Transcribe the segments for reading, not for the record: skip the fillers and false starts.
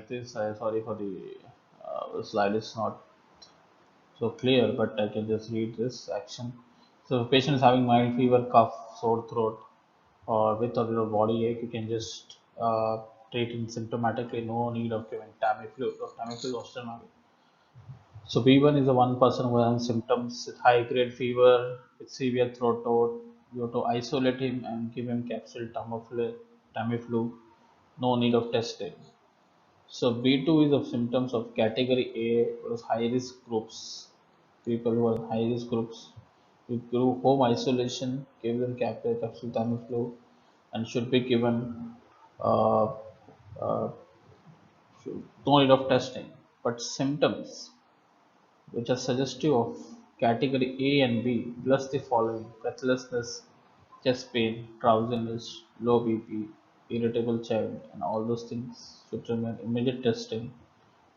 This sorry for the slide is not so clear, but I can just read this action. So, if patient is having mild fever, cough, sore throat, or with or without body ache, you can just treat it symptomatically. No need of giving Tamiflu or Tamiflu or Stelmavir. So, B1 is the one person who has symptoms with high grade fever with severe throat cold. You have to isolate him and give him capsule Tamiflu. No need of testing. So B2 is of symptoms of category A, was high risk groups. People who are high risk groups, you do home isolation, give them capsule Tamiflu, and should be given uh, uh, no need of testing. But symptoms which are suggestive of category A and B plus the following: breathlessness, chest pain, drowsiness, low BP, irritable child, and all those things should remain immediate testing,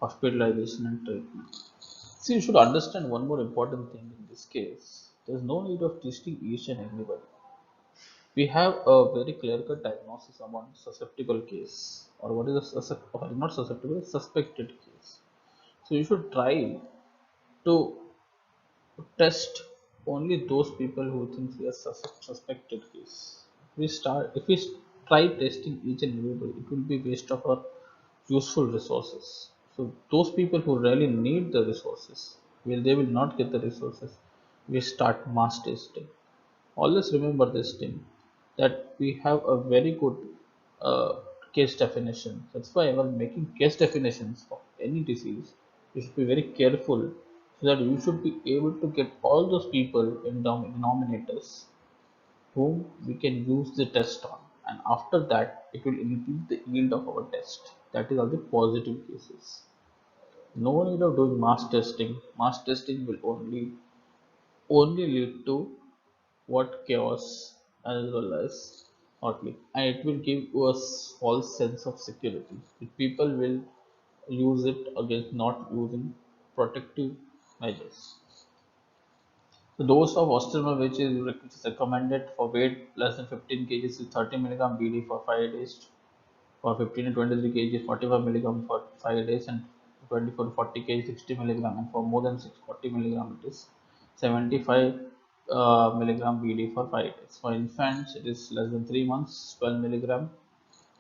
hospitalization, and treatment. See, you should understand one more important thing in this case. There's no need of testing each and everybody. We have a very clear-cut diagnosis among susceptible case, or what is a or not susceptible, suspected case. So you should try to test only those people who think we are suspected case. If we try testing each and everybody, it will be waste of our useful resources. So those people who really need the resources, they will not get the resources. We start mass testing. Always remember this thing, that we have a very good uh, case definition. That's why when making case definitions of any disease, you should be very careful, so that you should be able to get all those people in denominators whom we can use the test on, and after that it will increase the yield of our test. That is all the positive cases. No need of doing mass testing. Mass testing will only lead to what chaos, as well as hotly, and it will give us false sense of security. If people will use it against not using protective measures. The dose of osteomer which is recommended for weight less than 15 kg is 30 milligram BD for 5 days. For 15 to 23 kg 45 milligram for 5 days, and 24 to 40 kg 60 milligram, and for more than 640 milligram it is 75 milligram BD for 5 days. For infants it is less than 3 months 12 milligram,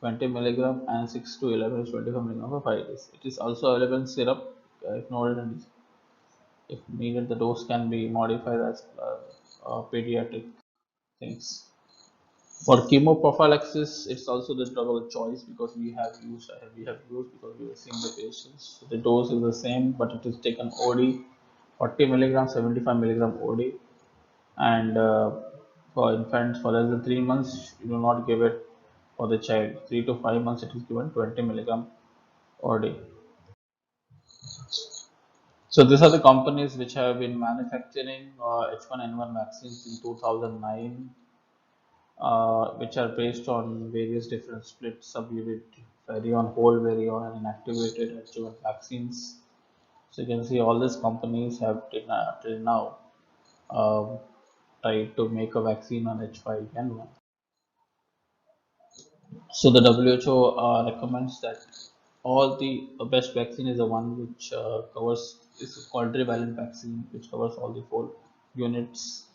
20 milligram, and 6 to 11 is 25 milligram for 5 days. It is also available in syrup. If noted, if needed, the dose can be modified as pediatric things. For chemoprophylaxis, it's also the drug of choice, because we have used because we have seen the patients. So the dose is the same, but it is taken OD, 40 milligram, 75 milligram OD, and for infants for less than 3 months, you do not give it. For the child, 3 to 5 months, it is given 20 milligram OD. So these are the companies which have been manufacturing H1N1 vaccines in 2009, which are based on various different split subunit virion, whole virion, and inactivated adjuvant vaccines. So you can see all these companies have till now uh, tried to make a vaccine on H5N1. So the WHO recommends that all the best vaccine is the one which covers, is called trivalent vaccine, which covers all the four units.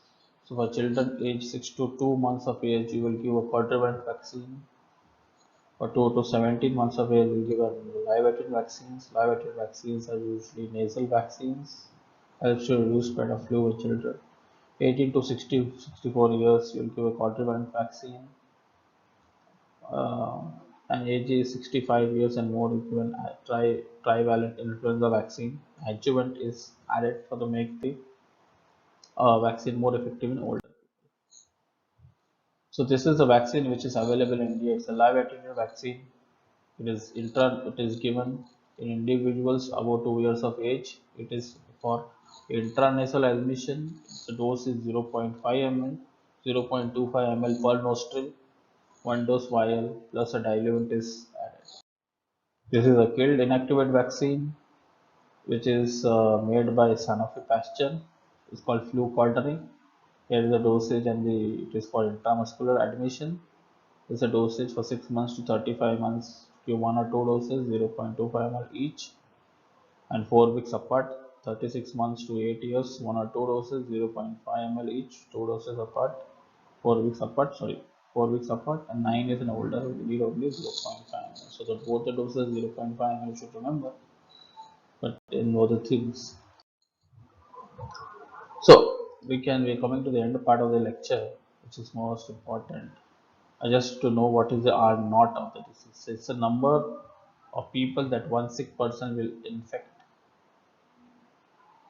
So for children age 6 to 2 months of age, you will give a quadrivalent vaccine. For 2 to 17 months of age, we will give a live vaccines. Live vaccines are usually nasal vaccines, helps to reduce spread of flu in children. 18 to 64 years, you will give a quadrivalent vaccine. uh, and age is 65 years and more, if given a trivalent influenza vaccine. Adjuvant is added for to make the vaccine more effective in older. So this is a vaccine which is available in India. It's a live attenuated vaccine. It is given in individuals above 2 years of age. It is for intranasal admission. The dose is 0.5 ml, 0.25 ml per nostril. One dose vial plus a diluent is added. This is a killed inactivated vaccine which is made by Sanofi Pasteur. It's called Flucontin. Here is the dosage, and it is for intramuscular admission. This is a dosage for 6 months to 35 months give 1 or 2 doses, 0.25 ml each, and 4 weeks apart. 36 months to 8 years, 1 or 2 doses, 0.5 ml each, 2 doses apart, 4 weeks apart. Sorry, 4 weeks apart, and 9 years and older will need only 0.5 ml. So that both the doses 0.5 ml you should remember, but in other things. So we're coming to the end part of the lecture, which is most important. Just to know what is the R naught of the disease. It's a number of people that one sick person will infect.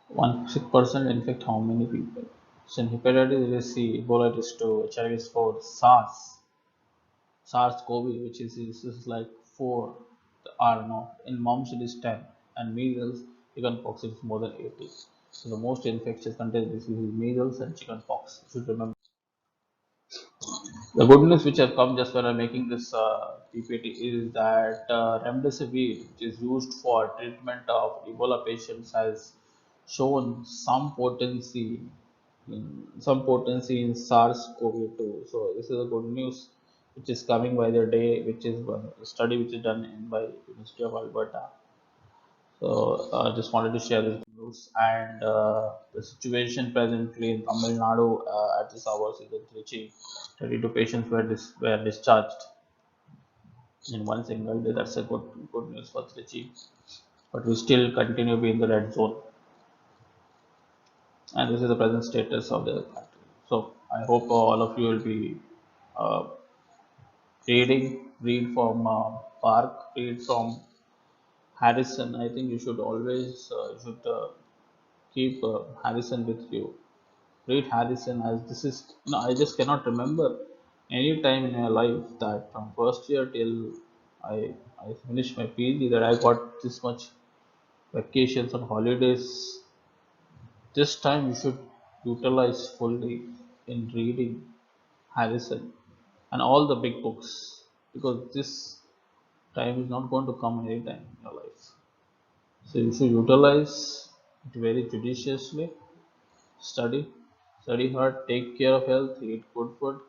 One sick person will infect how many people? So in hepatitis it is C, Ebola it is 2, HIV is 4, SARS-CoV, which is like 4, the R naught. In mumps it is 10, and measles, chickenpox it is more than 80. So the most infectious contagious disease is measles and chickenpox. You should remember. The good news which have come just when I'm making this PPT is that remdesivir, which is used for treatment of Ebola patients, has shown some potency in SARS-CoV-2. So this is a good news which is coming by the day, which is a study which is done by University of Alberta. So just wanted to share this news, and the situation presently in Tamil Nadu at this hours is in Trichy. 32 patients were discharged in one single day. That's a good news for Trichy. But we still continue to be in the red zone, and this is the present status of the country. So I hope all of you will be uh, read from Park, read from Harrison. I think you should always keep Harrison with you. Read Harrison, as this is, I just cannot remember any time in my life that from first year till I finished my PhD that I got this much vacations and holidays. This time you should utilize fully in reading Harrison and all the big books, because this time is not going to come anytime in your life. So you should utilize it very judiciously. Study, study hard, take care of health, eat good food,